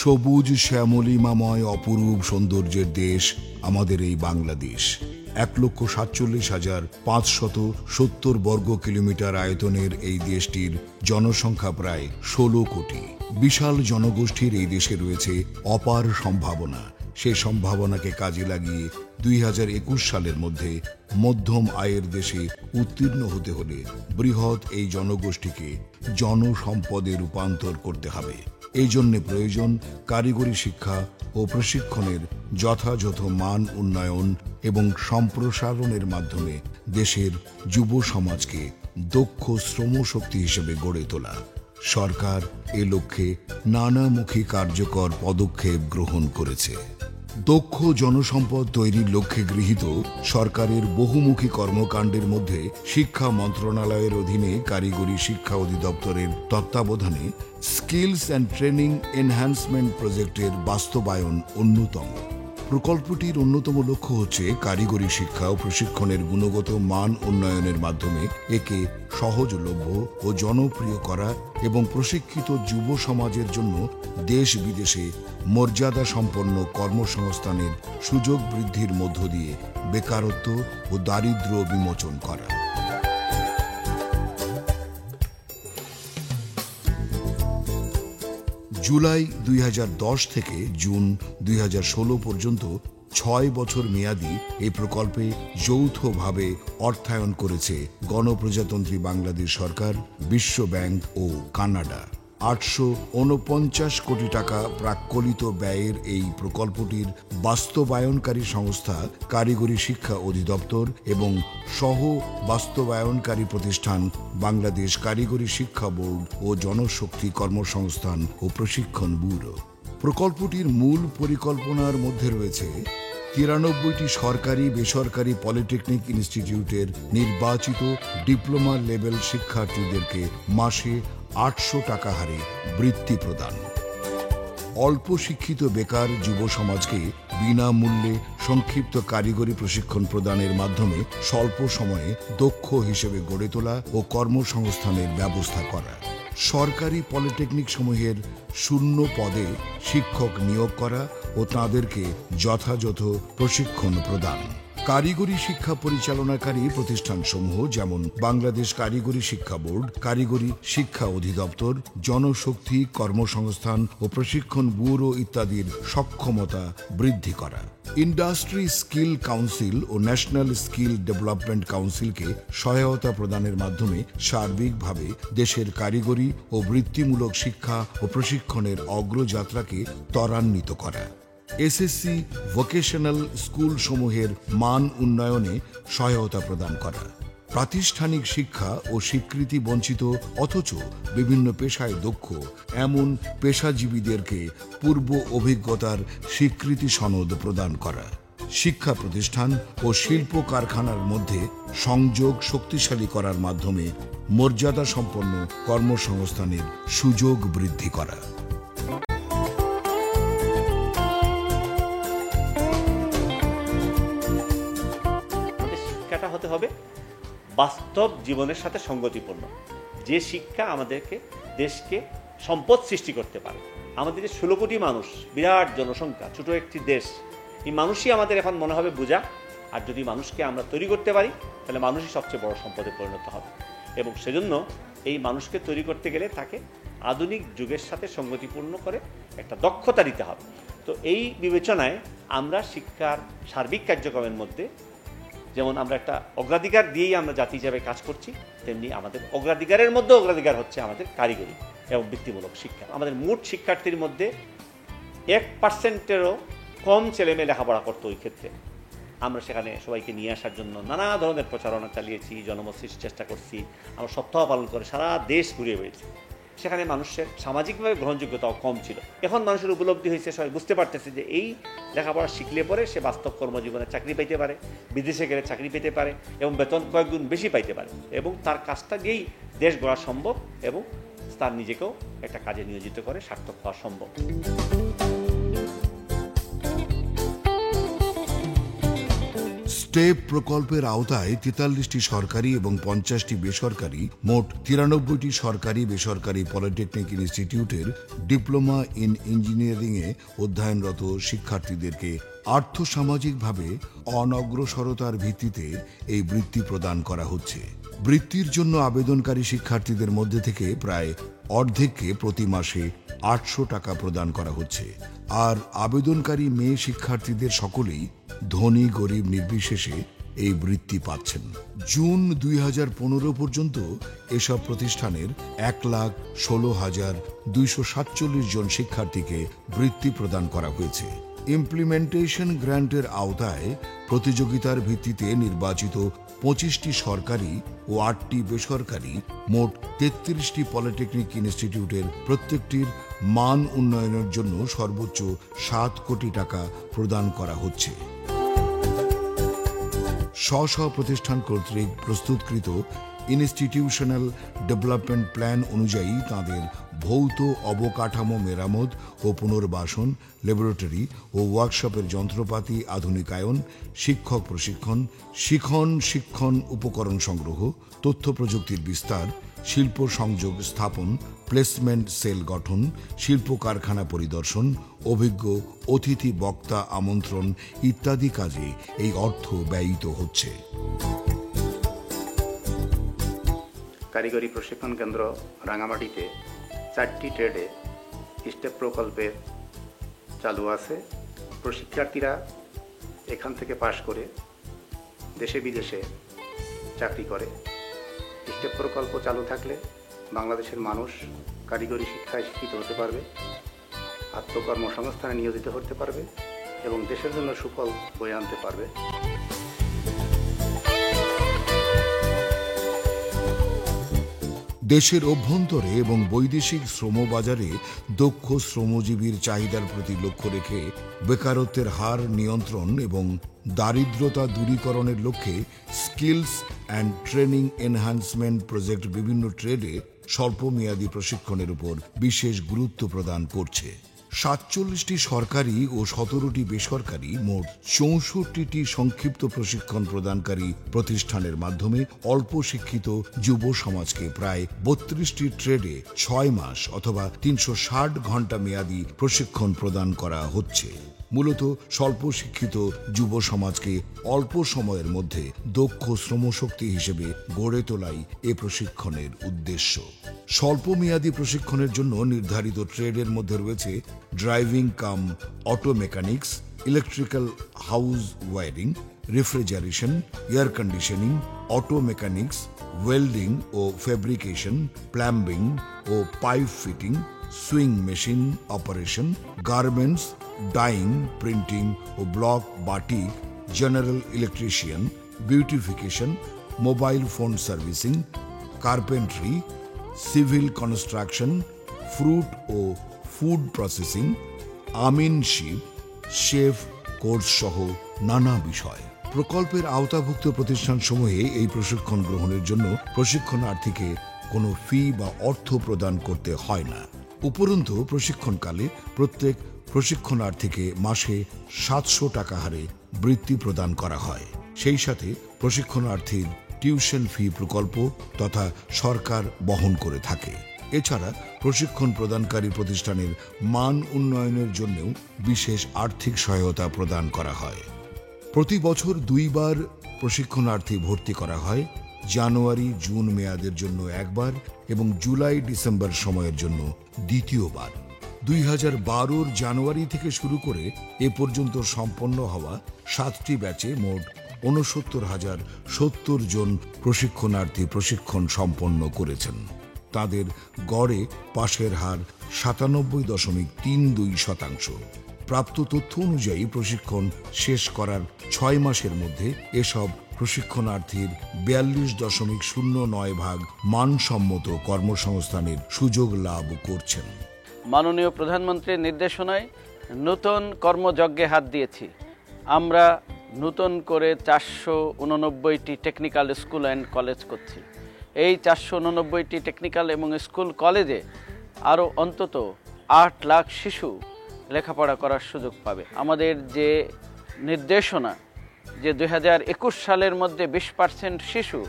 সবুজ শ্যামলিমাময় অপরূপ সৌন্দর্যের দেশ আমাদের এই বাংলাদেশ। ১,৪৭,৫৭০ বর্গ কিলোমিটার আয়তনের এই দেশটির জনসংখ্যা প্রায় ১৬ কোটি। বিশাল জনগোষ্ঠীর এই দেশে রয়েছে অপার সম্ভাবনা। সেই সম্ভাবনাকে কাজে লাগিয়ে ২০২১ সালের মধ্যে মধ্যম আয়ের দেশে উত্তীর্ণ হতে হলে বৃহৎ এই জনগোষ্ঠীকে জনসম্পদে রূপান্তর করতে হবে। এই জন্য প্রয়োজন কারিগরি শিক্ষা ও প্রশিক্ষণের যথাযথ মান উন্নয়ন এবং সম্প্রসারণের মাধ্যমে দেশের যুব সমাজকে দক্ষ শ্রমশক্তি হিসেবে গড়ে তোলা। সরকার এ লক্ষ্যে নানামুখী কার্যকর পদক্ষেপ গ্রহণ করেছে। দক্ষ জনসম্পদ তৈরির লক্ষ্যে গৃহীত সরকারের বহুমুখী কর্মকাণ্ডের মধ্যে শিক্ষা মন্ত্রণালয়ের অধীনে কারিগরি শিক্ষা অধিদপ্তরের তত্ত্বাবধানে স্কিলস অ্যান্ড ট্রেনিং এনহ্যান্সমেন্ট প্রজেক্টের বাস্তবায়ন অন্যতম। প্রকল্পটির অন্যতম লক্ষ্য হচ্ছে কারিগরি শিক্ষা ও প্রশিক্ষণের গুণগত মান উন্নয়নের মাধ্যমে একে সহজলভ্য ও জনপ্রিয় করা এবং প্রশিক্ষিত যুব সমাজের জন্য দেশ বিদেশে মর্যাদা সম্পন্ন কর্মসংস্থানের সুযোগ বৃদ্ধির মধ্য দিয়ে বেকারত্ব ও দারিদ্র্য বিমোচন করা। জুলাই ২০১০ থেকে জুন ২০১৬ পর্যন্ত ৬ বছর মেয়াদী এই প্রকল্পে যৌথভাবে অর্থায়ন করেছে গণপ্রজাতন্ত্রী বাংলাদেশ সরকার, বিশ্ব ব্যাংক ও কানাডা। ৮৪৯ কোটি টাকা প্রাক্কলিত ব্যয়ের এই প্রকল্পটির বাস্তবায়নকারী সংস্থা কারিগরি শিক্ষা অধিদপ্তর এবং সহ বাস্তবায়নকারী প্রতিষ্ঠান বাংলাদেশ কারিগরি শিক্ষা বোর্ড ও জনশক্তি কর্মসংস্থান ও প্রশিক্ষণ ব্যুরো। প্রকল্পটির মূল পরিকল্পনার মধ্যে রয়েছে ৯৩টি সরকারি বেসরকারি পলিটেকনিক ইনস্টিটিউটের নির্বাচিত ডিপ্লোমা লেভেল শিক্ষার্থীদেরকে মাসে ৮০০ টাকা হারে বৃত্তি প্রদান, অল্প শিক্ষিত বেকার যুব সমাজকে বিনামূল্যে সংক্ষিপ্ত কারিগরি প্রশিক্ষণ প্রদানের মাধ্যমে স্বল্প সময়ে দক্ষ হিসেবে গড়ে তোলা ও কর্মসংস্থানের ব্যবস্থা করা, সরকারি পলিটেকনিক সমূহের শূন্য পদে শিক্ষক নিয়োগ করা ও তাঁদেরকে যথাযথ প্রশিক্ষণ প্রদান। কারিগরি শিক্ষা পরিচালনাকারী প্রতিষ্ঠানসমূহ যেমন বাংলাদেশ কারিগরি শিক্ষা বোর্ড, কারিগরি শিক্ষা অধিদপ্তর, জনশক্তি কর্মসংস্থান ও প্রশিক্ষণ ব্যুরো ইত্যাদির সক্ষমতা বৃদ্ধি করা। ইন্ডাস্ট্রি স্কিল কাউন্সিল ও ন্যাশনাল স্কিল ডেভেলপমেন্ট কাউন্সিলকে সহায়তা প্রদানের মাধ্যমে সার্বিকভাবে দেশের কারিগরি ও বৃত্তিমূলক শিক্ষা ও প্রশিক্ষণের অগ্রযাত্রাকে ত্বরান্বিত করা। এসএসসি ভোকেশনাল স্কুল সমূহের মান উন্নয়নে সহায়তা প্রদান করা। প্রাতিষ্ঠানিক শিক্ষা ও স্বীকৃতি বঞ্চিত অথচ বিভিন্ন পেশায় দক্ষ এমন পেশাজীবীদেরকে পূর্ব অভিজ্ঞতার স্বীকৃতি সনদ প্রদান করা। শিক্ষা প্রতিষ্ঠান ও শিল্প কারখানার মধ্যে সংযোগ শক্তিশালী করার মাধ্যমে মর্যাদা সম্পন্ন কর্মসংস্থানের সুযোগ বৃদ্ধি করা। শিক্ষাটা হতে হবে বাস্তব জীবনের সাথে সঙ্গতিপূর্ণ, যে শিক্ষা আমাদেরকে দেশকে সম্পদ সৃষ্টি করতে পারে। আমাদের যে ১৬ কোটি মানুষ, বিরাট জনসংখ্যা, ছোট একটি দেশ, এই মানুষই আমাদের এখন মনে হবে বোঝা। আর যদি মানুষকে আমরা তৈরি করতে পারি তাহলে মানুষই সবচেয়ে বড় সম্পদে পরিণত হবে। এবং সেজন্য এই মানুষকে তৈরি করতে গেলে তাকে আধুনিক যুগের সাথে সঙ্গতিপূর্ণ করে একটা দক্ষতা দিতে হবে। তো এই বিবেচনায় আমরা শিক্ষার সার্বিক কার্যক্রমের মধ্যে যেমন আমরা একটা অগ্রাধিকার দিয়েই আমরা জাতি হিসাবে কাজ করছি, তেমনি আমাদের অগ্রাধিকারের মধ্যে অগ্রাধিকার হচ্ছে আমাদের কারিগরি এবং বৃত্তিমূলক শিক্ষা। আমাদের মোট শিক্ষার্থীর মধ্যে 1%-এরও কম ছেলেমেয়ে লেখাপড়া করতো। ওই ক্ষেত্রে আমরা সেখানে সবাইকে নিয়ে আসার জন্য নানা ধরনের প্রচারণা চালিয়েছি, জনমত সৃষ্টির চেষ্টা করছি। আমরা সপ্তাহ পালন করে সারা দেশ ঘুরিয়ে বেড়েছি। সেখানে মানুষের সামাজিকভাবে গ্রহণযোগ্যতাও কম ছিল। এখন মানুষের উপলব্ধি হয়েছে, সবাই বুঝতে পারতেছে যে এই লেখাপড়া শিখলে পরে সে বাস্তব কর্মজীবনে চাকরি পাইতে পারে, বিদেশে গেলে চাকরি পেতে পারে এবং বেতন কয়েকগুণ বেশি পাইতে পারে এবং তার কাজটা দিয়েই দেশ গড়া সম্ভব এবং তার নিজেকেও একটা কাজে নিয়োজিত করে সার্থক হওয়া সম্ভব। স্টেপ প্রকল্পের আওতায় 43টি সরকারি এবং 50টি বেসরকারি মোট 93টি সরকারি বেসরকারি পলিটেকনিক ইনস্টিটিউটের ডিপ্লোমা ইন ইঞ্জিনিয়ারিং এ অধ্যয়নরত শিক্ষার্থীদেরকে আর্থসামাজিকভাবে অনগ্রসরতার ভিত্তিতে এই বৃত্তি প্রদান করা হচ্ছে। বৃত্তির জন্য আবেদনকারী শিক্ষার্থীদের মধ্যে থেকে প্রায় অর্ধেককে প্রতি মাসে 800 টাকা প্রদান করা হচ্ছে। আর আবেদনকারী মেয়ে শিক্ষার্থীদের সকলেই ধনী গরিব নির্বিশেষে এই বৃত্তি পাচ্ছেন। জুন 2015 পর্যন্ত এসব প্রতিষ্ঠানের 1,16,247 জন শিক্ষার্থীকে বৃত্তি প্রদান করা হয়েছে। ইমপ্লিমেন্টেশন গ্র্যান্টের আওতায় প্রতিযোগিতার ভিত্তিতে নির্বাচিত 25টি সরকারি ও 8টি বেসরকারি মোট 33টি পলিটেকনিক ইনস্টিটিউটের প্রত্যেকটির মান উন্নয়নের জন্য সর্বোচ্চ 7 কোটি টাকা প্রদান করা হচ্ছে। স্ব প্রতিষ্ঠান কর্তৃক প্রস্তুতকৃত ইনস্টিটিউশনাল ডেভেলপমেন্ট প্ল্যান অনুযায়ী তাদের ভৌত অবকাঠামো মেরামত ও পুনর্বাসন, ল্যাবরেটরি ও ওয়ার্কশপের যন্ত্রপাতি আধুনিকায়ন, শিক্ষক প্রশিক্ষণ, শিক্ষণ উপকরণ সংগ্রহ, তথ্য প্রযুক্তির বিস্তার, শিল্প সংযোগ স্থাপন, প্লেসমেন্ট সেল গঠন, শিল্প কারখানা পরিদর্শন, অভিজ্ঞ অতিথি বক্তা আমন্ত্রণ ইত্যাদি কাজে এই অর্থ ব্যয়িত হচ্ছে। কারিগরি প্রশিক্ষণ কেন্দ্র রাঙামাটিতে 4টি ট্রেডে স্টেপ প্রকল্পে চালু আছে। প্রশিক্ষার্থীরা এখান থেকে পাশ করে দেশে বিদেশে চাকরি করে। স্টেপ প্রকল্প চালু থাকলে বাংলাদেশের মানুষ কারিগরি শিক্ষায় শিক্ষিত হতে পারবে, আত্মকর্মসংস্থানে নিয়োজিত হতে পারবে এবং দেশের জন্য সুফল বয়ে আনতে পারবে। দেশের অভ্যন্তরে এবং বৈদেশিক শ্রমবাজারে দক্ষ শ্রমজীবীর চাহিদার প্রতি লক্ষ্য রেখে বেকারত্বের হার নিয়ন্ত্রণ এবং দারিদ্রতা দূরীকরণের লক্ষ্যে skills and training enhancement project বিভিন্ন ট্রেডে স্বল্পমেয়াদী প্রশিক্ষণের উপর বিশেষ গুরুত্ব প্রদান করছে। 47টি সরকারি ও 17টি বেসরকারি মোট 64টি সংক্ষিপ্ত প্রশিক্ষণ প্রদানকারী প্রতিষ্ঠানের মাধ্যমে অল্প শিক্ষিত যুব সমাজকে প্রায় 32টি ট্রেডে 6 মাস অথবা 360 ঘন্টা মেয়াদী প্রশিক্ষণ প্রদান করা হচ্ছে। মূলত স্বল্প শিক্ষিত যুব সমাজকে অল্প সময়ের মধ্যে দক্ষ শ্রমশক্তি হিসেবে গড়ে তোলাই এ প্রশিক্ষণের উদ্দেশ্য। স্বল্পমেয়াদী প্রশিক্ষণের জন্য নির্ধারিত ট্রেডের মধ্যে রয়েছে driving cum auto mechanics, electrical house wiring, refrigeration, air conditioning, auto mechanics, welding ও ফেব্রিকেশন, প্লাম্বিং ও pipe fitting, sewing machine operation, garments, dyeing, printing ও block batik, general electrician, beautification, mobile phone servicing, carpentry, civil construction, fruit ও food processing, আমিনশিপ, chef course সহ নানা বিষয়। প্রকল্পের আওতাভুক্ত প্রতিষ্ঠানসমূহে এই প্রশিক্ষণ গ্রহণের জন্য প্রশিক্ষণার্থীকে কোনো ফি বা অর্থ প্রদান করতে হয় না। উপরন্তু প্রশিক্ষণকালে প্রত্যেক প্রশিক্ষণার্থীকে মাসে 700 টাকা হারে বৃত্তি প্রদান করা হয়। সেই সাথে প্রশিক্ষণার্থীর টিউশন ফি প্রকল্প তথা সরকার বহন করে থাকে। এছাড়া প্রশিক্ষণ প্রদানকারী প্রতিষ্ঠানের মান উন্নয়নের জন্যও বিশেষ আর্থিক সহায়তা প্রদান করা হয়। প্রতি বছর 2 বার প্রশিক্ষণার্থী ভর্তি করা হয়, জানুয়ারি জুন মেয়াদের জন্য একবার এবং জুলাই ডিসেম্বর সময়ের জন্য দ্বিতীয়বার। 2012 জানুয়ারি থেকে শুরু করে এ পর্যন্ত সম্পন্ন হওয়া 7টি ব্যাচে মোট 69,070 জন প্রশিক্ষণার্থী প্রশিক্ষণ সম্পন্ন করেছেন। তাদের গড়ে পাশের হার 97.32%। প্রাপ্ত তথ্য অনুযায়ী প্রশিক্ষণ শেষ করার 6 মাসের মধ্যে এসব প্রশিক্ষণার্থীর 42.09% মানসম্মত কর্মসংস্থানের সুযোগ লাভ করছেন। মাননীয় প্রধানমন্ত্রীর নির্দেশনায় নতুন কর্মযজ্ঞে হাত দিয়েছি। আমরা নতুন করে 489টি টেকনিক্যাল স্কুল অ্যান্ড কলেজ করছি। এই 489টি টেকনিক্যাল এবং স্কুল কলেজে আরও অন্তত 8 লাখ শিশু লেখাপড়া করার সুযোগ পাবে। আমাদের যে নির্দেশনা যে 2021 সালের মধ্যে 20% শিশু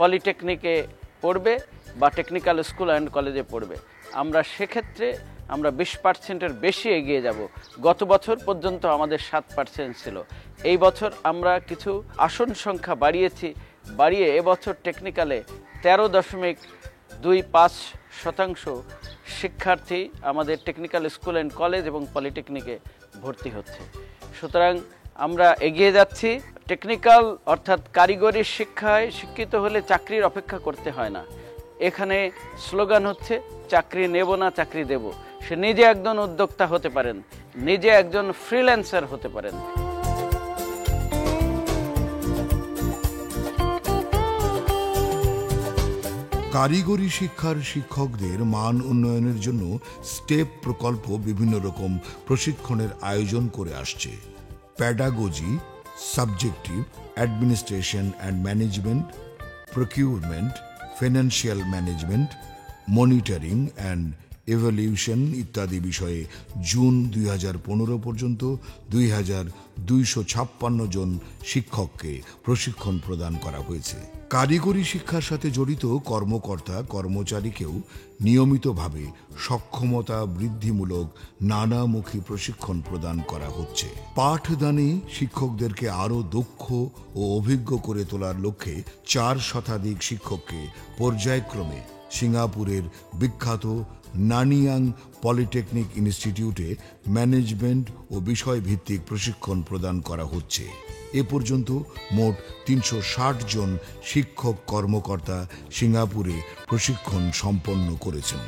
পলিটেকনিকে পড়বে বা টেকনিক্যাল স্কুল অ্যান্ড কলেজে পড়বে। আমরা সেক্ষেত্রে আমরা 20%-এর বেশি এগিয়ে যাব। গত বছর পর্যন্ত আমাদের 7% ছিল। এই বছর আমরা কিছু আসন সংখ্যা বাড়িয়ে এবছর টেকনিক্যালে 13.25% শিক্ষার্থী আমাদের টেকনিক্যাল স্কুল অ্যান্ড কলেজ এবং পলিটেকনিকে ভর্তি হচ্ছে। সুতরাং আমরা এগিয়ে যাচ্ছি। টেকনিক্যাল অর্থাৎ কারিগরি শিক্ষায় শিক্ষিত হলে চাকরির অপেক্ষা করতে হয় না। এখানে স্লোগান হচ্ছে চাকরি নেব না, চাকরি দেব। সে নিজে একজন উদ্যোক্তা হতে পারেন, নিজে একজন ফ্রিল্যান্সার হতে পারেন। কারিগরি শিক্ষার শিক্ষকদের মান উন্নয়নের জন্য স্টেপ প্রকল্প বিভিন্ন রকম প্রশিক্ষণের আয়োজন করে আসছে। Pedagogy, subjective, administration and management, procurement, financial management, monitoring and evaluation ইত্যাদি বিষয়ে জুন 2015 পর্যন্ত 2256 জন শিক্ষককে প্রশিক্ষণ প্রদান করা হয়েছে। কারিগরি শিক্ষার সাথে জড়িত কর্মকর্তা কর্মচারীকেও নিয়মিতভাবে সক্ষমতা বৃদ্ধিমূলক নানামুখী প্রশিক্ষণ প্রদান করা হচ্ছে। পাঠদানে শিক্ষকদেরকে আরও দক্ষ ও অভিজ্ঞ করে তোলার লক্ষ্যে 4 শতাধিক শিক্ষককে পর্যায়ক্রমে সিঙ্গাপুরের বিখ্যাত নানিয়াং পলিটেকনিক ইনস্টিটিউটে ম্যানেজমেন্ট ও বিষয়ভিত্তিক প্রশিক্ষণ প্রদান করা হচ্ছে। এ পর্যন্ত মোট 360 জন শিক্ষক কর্মকর্তা সিঙ্গাপুরে প্রশিক্ষণ সম্পন্ন করেছেন।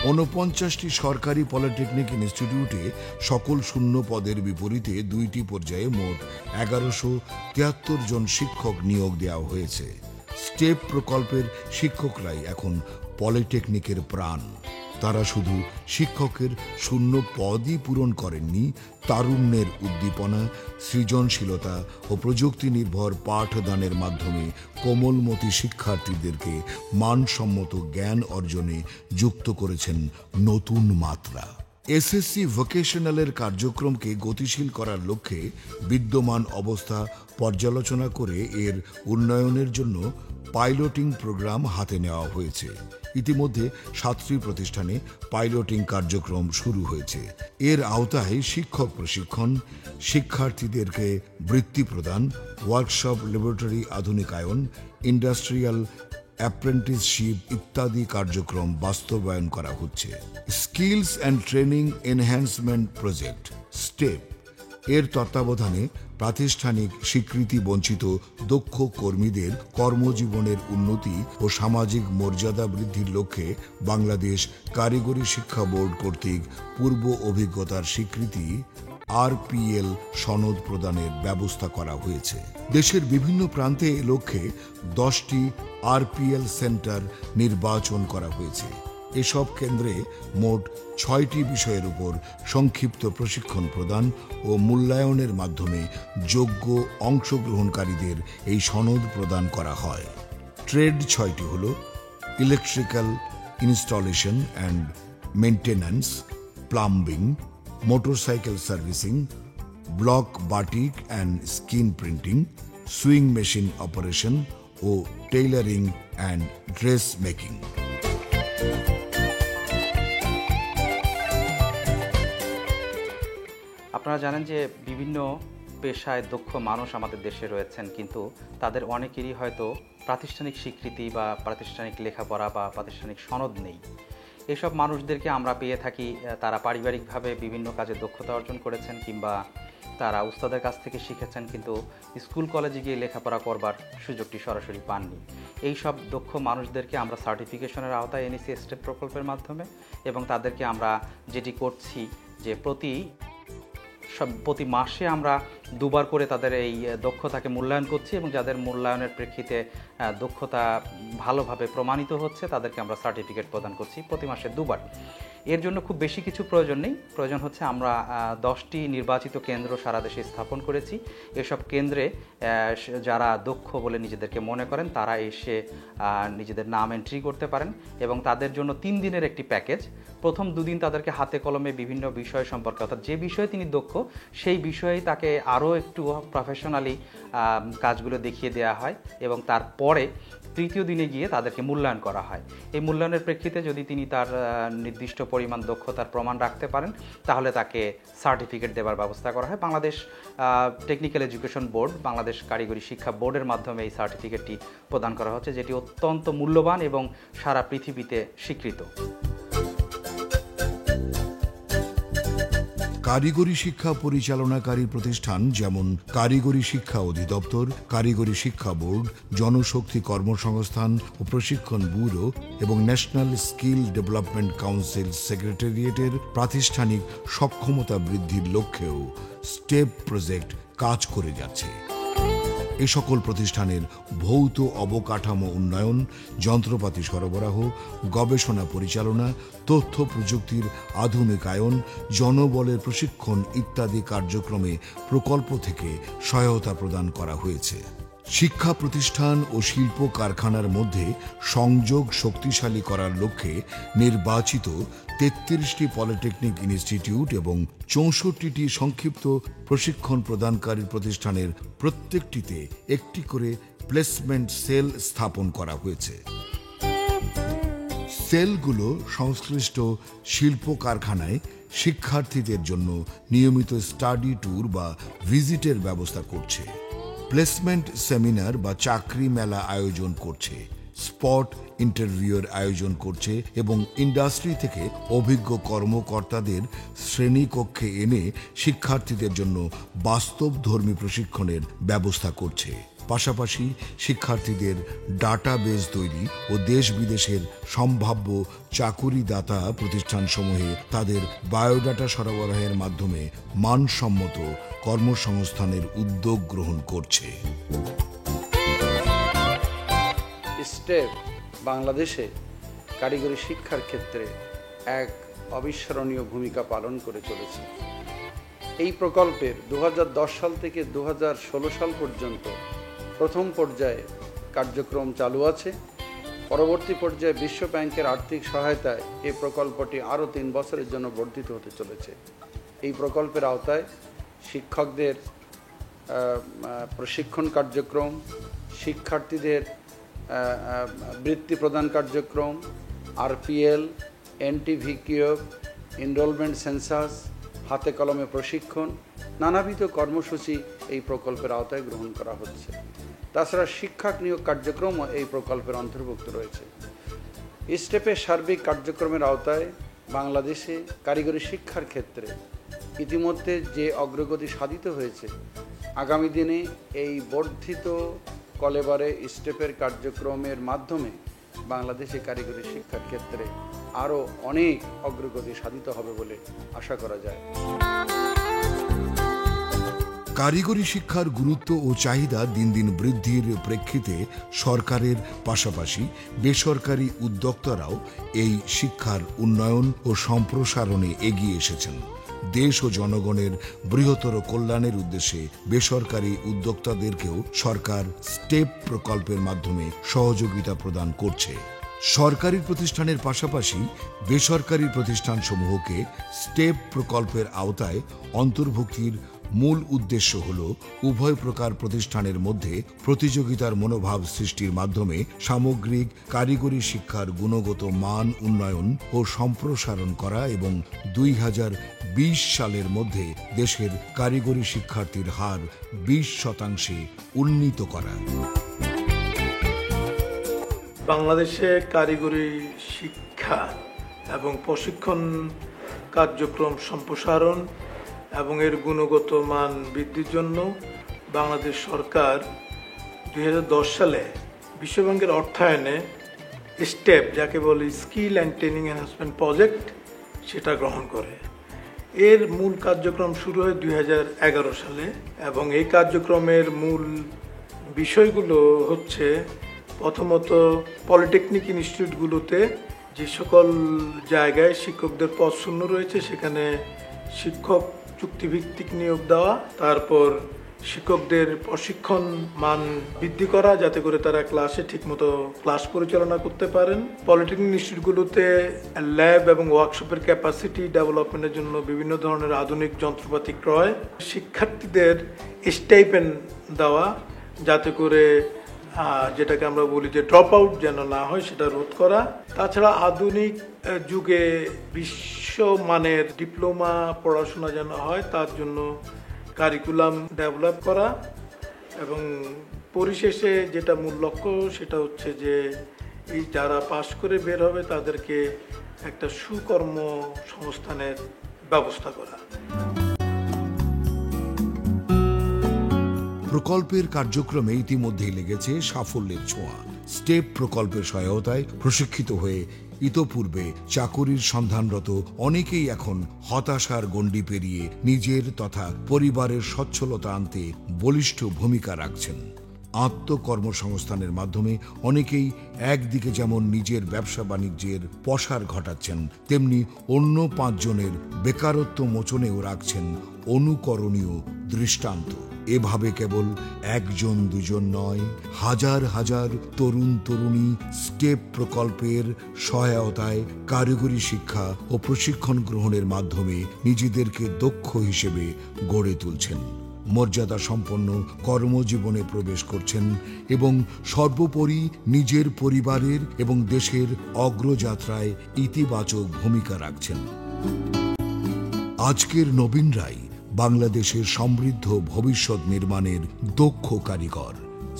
49টি সরকারি পলিটেকনিক ইনস্টিটিউটে সকল শূন্য পদের বিপরীতে 2টি পর্যায়ে মোট 1173 জন শিক্ষক নিয়োগ দেওয়া হয়েছে। স্টেপ প্রকল্পের শিক্ষকরাই এখন পলিটেকনিকের প্রাণ। তারা শুধু শিক্ষকের শূন্য পদই পূরণ করেননি, তারুণ্যের উদ্দীপনা, সৃজনশীলতা ও প্রযুক্তি নির্ভর পাঠদানের মাধ্যমে কোমলমতি শিক্ষার্থীদেরকে মানসম্মত জ্ঞান অর্জনে যুক্ত করেছেন নতুন মাত্রা। এসএসসি ভোকেশনালের কার্যক্রমকে গতিশীল করার লক্ষ্যে বিদ্যমান অবস্থা পর্যালোচনা করে এর উন্নয়নের জন্য পাইলটিং প্রোগ্রাম হাতে নেওয়া হয়েছে। ইতিমধ্যে 7টি প্রতিষ্ঠানে পাইলটিং কার্যক্রম শুরু হয়েছে। এর আওতায় শিক্ষক প্রশিক্ষণ, শিক্ষার্থীদেরকে বৃত্তি প্রদান, ওয়ার্কশপ, ল্যাবরেটরি আধুনিকায়ন, ইন্ডাস্ট্রিয়াল অ্যাপ্রেন্টিসশিপ ইত্যাদি কার্যক্রম বাস্তবায়ন করা হচ্ছে। Skills and training enhancement project step এর তত্ত্বাবধানে প্রাতিষ্ঠানিক স্বীকৃতি বঞ্চিত দক্ষ কর্মীদের কর্মজীবনের উন্নতি ও সামাজিক মর্যাদা বৃদ্ধির লক্ষ্যে বাংলাদেশ কারিগরি শিক্ষা বোর্ড কর্তৃক পূর্ব অভিজ্ঞতার স্বীকৃতি RPL সনদ প্রদানের ব্যবস্থা করা হয়েছে। দেশের বিভিন্ন প্রান্তে এ লক্ষ্যে 10টি RPL সেন্টার নির্বাচন করা হয়েছে। এসব কেন্দ্রে মোট 6টি বিষয়ের উপর সংক্ষিপ্ত প্রশিক্ষণ প্রদান ও মূল্যায়নের মাধ্যমে যোগ্য অংশগ্রহণকারীদের এই সনদ প্রদান করা হয়। ট্রেড 6টি হল electrical installation and maintenance, plumbing, motorcycle servicing, block batik and screen printing, sewing machine operation ও টেইলারিং অ্যান্ড ড্রেস মেকিং। আপনারা জানেন যে বিভিন্ন পেশায় দক্ষ মানুষ আমাদের দেশে রয়েছেন, কিন্তু তাদের অনেকেরই হয়তো প্রাতিষ্ঠানিক স্বীকৃতি বা প্রাতিষ্ঠানিক লেখাপড়া বা প্রাতিষ্ঠানিক সনদ নেই। এসব মানুষদেরকে আমরা পেয়ে থাকি তারা পারিবারিকভাবে বিভিন্ন কাজে দক্ষতা অর্জন করেছেন কিংবা তারা উস্তাদের কাছ থেকে শিখেছেন, কিন্তু স্কুল কলেজে গিয়ে লেখাপড়া করবার সুযোগটি সরাসরি পাননি। এই সব দক্ষ মানুষদেরকে আমরা সার্টিফিকেশনের আওতায় এনেছি স্টেপ প্রকল্পের মাধ্যমে, এবং তাদেরকে আমরা যেটি করছি যে প্রতি মাসে আমরা 2বার করে তাদের এই দক্ষতাকে মূল্যায়ন করছি, এবং যাদের মূল্যায়নের প্রেক্ষিতে দক্ষতা ভালোভাবে প্রমাণিত হচ্ছে তাদেরকে আমরা সার্টিফিকেট প্রদান করছি প্রতি মাসে 2বার। এর জন্য খুব বেশি কিছু প্রয়োজন নেই, প্রয়োজন হচ্ছে আমরা 10টি নির্বাচিত কেন্দ্র সারা দেশে স্থাপন করেছি। এসব কেন্দ্রে যারা দক্ষ বলে নিজেদেরকে মনে করেন তারা এসে নিজেদের নাম এন্ট্রি করতে পারেন এবং তাদের জন্য 3 দিনের একটি প্যাকেজ। প্রথম 2 দিন তাদেরকে হাতে কলমে বিভিন্ন বিষয় সম্পর্কে, অর্থাৎ যে বিষয়ে তিনি দক্ষ সেই বিষয়ে তাকে আরও একটু প্রফেশনালি কাজগুলো দেখিয়ে দেওয়া হয় এবং তারপরে তৃতীয় দিনে গিয়ে তাদেরকে মূল্যায়ন করা হয়। এই মূল্যায়নের প্রেক্ষিতে যদি তিনি তার নির্দিষ্ট পরিমাণ দক্ষতার প্রমাণ রাখতে পারেন তাহলে তাকে সার্টিফিকেট দেওয়ার ব্যবস্থা করা হয়। Bangladesh technical education board, Bangladesh কারিগরি শিক্ষা বোর্ডের মাধ্যমে এই সার্টিফিকেটটি প্রদান করা হচ্ছে, যেটি অত্যন্ত মূল্যবান এবং সারা পৃথিবীতে স্বীকৃত। কারিগরি শিক্ষা পরিচালনাকারী প্রতিষ্ঠান যেমন কারিগরি শিক্ষা অধিদপ্তর, কারিগরি শিক্ষা বোর্ড, জনশক্তি কর্মসংস্থান ও প্রশিক্ষণ ব্যুরো এবং ন্যাশনাল স্কিল ডেভেলপমেন্ট কাউন্সিল সেক্রেটারিয়েটের প্রাতিষ্ঠানিক সক্ষমতা বৃদ্ধির লক্ষ্যেও স্টেপ প্রজেক্ট কাজ করে যাচ্ছে। এ সকল প্রতিষ্ঠানের ভৌত অবকাঠামো উন্নয়ন, যন্ত্রপাতি সরবরাহ, গবেষণা পরিচালনা, তথ্য প্রযুক্তির আধুনিকায়ন, জনবলের প্রশিক্ষণ ইত্যাদি কার্যক্রমে প্রকল্প থেকে সহায়তা প্রদান করা হয়েছে। শিক্ষা প্রতিষ্ঠান ও শিল্প কারখানার মধ্যে সংযোগ শক্তিশালী করার লক্ষ্যে নির্বাচিত 33টি পলিটেকনিক ইনস্টিটিউট এবং 64টি সংক্ষিপ্ত প্রশিক্ষণ প্রদানকারী প্রতিষ্ঠানের প্রত্যেকটিতে একটি করে প্লেসমেন্ট সেল স্থাপন করা হয়েছে। সেলগুলো সংশ্লিষ্ট শিল্প কারখানায় শিক্ষার্থীদের জন্য নিয়মিত স্টাডি ট্যুর বা ভিজিটের ব্যবস্থা করছে, প্লেসমেন্ট সেমিনার বা চাকরি মেলা আয়োজন করছে, স্পট ইন্টারভিউয়ের আয়োজন করছে এবং ইন্ডাস্ট্রি থেকে অভিজ্ঞ কর্মকর্তাদের শ্রেণীকক্ষে এনে শিক্ষার্থীদের জন্য বাস্তবধর্মী প্রশিক্ষণের ব্যবস্থা করছে। পাশাপাশি শিক্ষার্থীদের ডাটাবেজ তৈরি ও দেশ বিদেশের সম্ভাব্য চাকুরিদাতা প্রতিষ্ঠানসমূহে তাদের বায়োডাটা সরবরাহের মাধ্যমে মানসম্মত কর্মসংস্থানের উদ্যোগ গ্রহণ করছে। স্টেপ বাংলাদেশে কারিগরি শিক্ষার ক্ষেত্রে এক অবিস্মরণীয় ভূমিকা পালন করে চলেছে। এই প্রকল্পের 2010 সাল থেকে 2016 সাল পর্যন্ত প্রথম পর্যায়ে কার্যক্রম চালু আছে। পরবর্তী পর্যায়ে বিশ্ব ব্যাংকের আর্থিক সহায়তায় এই প্রকল্পটি আরও 3 বছরের জন্য বর্ধিত হতে চলেছে। এই প্রকল্পের আওতায় শিক্ষকদের প্রশিক্ষণ কার্যক্রম, শিক্ষার্থীদের বৃত্তি প্রদান কার্যক্রম, আরপিএল, এনটিভিকিউ, এনরোলমেন্ট সেন্সাস, হাতে কলমে প্রশিক্ষণ, নানাবিধ কর্মসূচি এই প্রকল্পের আওতায় গ্রহণ করা হচ্ছে। তাছাড়া শিক্ষক নিয়োগ কার্যক্রমও এই প্রকল্পের অন্তর্ভুক্ত রয়েছে। স্টেপের সার্বিক কার্যক্রমের আওতায় বাংলাদেশে কারিগরি শিক্ষার ক্ষেত্রে ইতিমধ্যে যে অগ্রগতি সাধিত হয়েছে, আগামী দিনে এই বর্ধিত কলেবরে স্টেপের কার্যক্রমের মাধ্যমে বাংলাদেশে কারিগরি শিক্ষার ক্ষেত্রে আরও অনেক অগ্রগতি সাধিত হবে বলে আশা করা যায়। কারিগরি শিক্ষার গুরুত্ব ও চাহিদা দিন দিন বৃদ্ধির প্রেক্ষিতে সরকারের পাশাপাশি বেসরকারি উদ্যোক্তারাও এই শিক্ষার উন্নয়ন ও সম্প্রসারণে এগিয়ে এসেছেন। দেশ ও জনগণের বৃহত্তর কল্যাণের উদ্দেশ্যে বেসরকারি উদ্যোক্তাদেরকেও সরকার স্টেপ প্রকল্পের মাধ্যমে সহযোগিতা প্রদান করছে। সরকারি প্রতিষ্ঠানের পাশাপাশি বেসরকারি প্রতিষ্ঠানসমূহকে স্টেপ প্রকল্পের আওতায় অন্তর্ভুক্তির মূল উদ্দেশ্য হল উভয় প্রকার প্রতিষ্ঠানের মধ্যে প্রতিযোগিতার মনোভাব সৃষ্টির মাধ্যমে সামগ্রিক কারিগরি শিক্ষার গুণগত মান উন্নয়ন ও সম্প্রসারণ করা এবং 2020 সালের মধ্যে দেশের কারিগরি শিক্ষার্থীর হার 20% উন্নীত করা। বাংলাদেশে কারিগরি শিক্ষা এবং প্রশিক্ষণ কার্যক্রম সম্প্রসারণ এবং এর গুণগত মান বৃদ্ধির জন্য বাংলাদেশ সরকার 2010 সালে বিশ্বব্যাংকের অর্থায়নে স্টেপ, যাকে বলি skill and training enhancement project, সেটা গ্রহণ করে। এর মূল কার্যক্রম শুরু হয় 2011 সালে এবং এই কার্যক্রমের মূল বিষয়গুলো হচ্ছে প্রথমত পলিটেকনিক ইনস্টিটিউটগুলোতে যে সকল জায়গায় শিক্ষকদের পদ শূন্য রয়েছে সেখানে শিক্ষক চুক্তিভিত্তিক নিয়োগ দেওয়া, তারপর শিক্ষকদের প্রশিক্ষণ মান বৃদ্ধি করা যাতে করে তারা ক্লাসে ঠিকমতো ক্লাস পরিচালনা করতে পারেন। পলিটেকনিক ইনস্টিটিউটগুলোতে ল্যাব এবং ওয়ার্কশপের ক্যাপাসিটি ডেভেলপমেন্টের জন্য বিভিন্ন ধরনের আধুনিক যন্ত্রপাতি ক্রয়, শিক্ষার্থীদের স্টাইপেন্ড দেওয়া যাতে করে যেটাকে আমরা বলি যে ড্রপ আউট যেন না হয় সেটা রোধ করা। তাছাড়া আধুনিক যুগে বিশ্বমানের ডিপ্লোমা পড়াশোনা যেন হয় তার জন্য কারিকুলাম ডেভেলপ করা, এবং পরিশেষে যেটা মূল লক্ষ্য সেটা হচ্ছে যে এই যারা পাশ করে বের হবে তাদেরকে একটা সুকর্ম সংস্থানের ব্যবস্থা করা। প্রকল্পের কার্যক্রমে ইতিমধ্যেই লেগেছে সাফল্যের ছোঁয়া। স্টেপ প্রকল্পের সহায়তায় প্রশিক্ষিত হয়ে ইতোপূর্বে চাকুরির সন্ধানরত অনেকেই এখন হতাশার গণ্ডি পেরিয়ে নিজের তথা পরিবারের সচ্ছলতা আনতে বলিষ্ঠ ভূমিকা রাখছেন। আত্মকর্মসংস্থানের মাধ্যমে অনেকেই একদিকে যেমন নিজের ব্যবসা বাণিজ্যের প্রসার ঘটাচ্ছেন, তেমনি অন্য 5 জনের বেকারত্ব মোচনেও রাখছেন অনুকরণীয় দৃষ্টান্ত। এভাবে কেবল 1-2 নয়, হাজার হাজার তরুণ তরুণী স্টেপ প্রকল্পের সহায়তায় কারিগরি শিক্ষা ও প্রশিক্ষণ গ্রহণের মাধ্যমে নিজেদেরকে দক্ষ হিসেবে গড়ে তুলছেন, মর্যাদা সম্পন্ন কর্মজীবনে প্রবেশ করছেন এবং সর্বোপরি নিজের পরিবারের এবং দেশের অগ্রযাত্রায় ইতিবাচক ভূমিকা রাখছেন। আজকের নবীনরাই বাংলাদেশের সমৃদ্ধ ভবিষ্যৎ নির্মাণের দক্ষ কারিগর।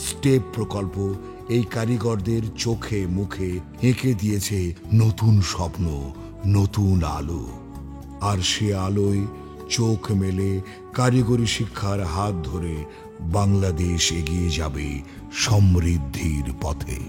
স্টেপ প্রকল্প এই কারিগরদের চোখে মুখে এঁকে দিয়েছে নতুন স্বপ্ন, নতুন আলো। আর সে আলোয় চোখ মেলে কারিগরি শিক্ষার হাত ধরে বাংলাদেশ এগিয়ে যাবে সমৃদ্ধির পথে।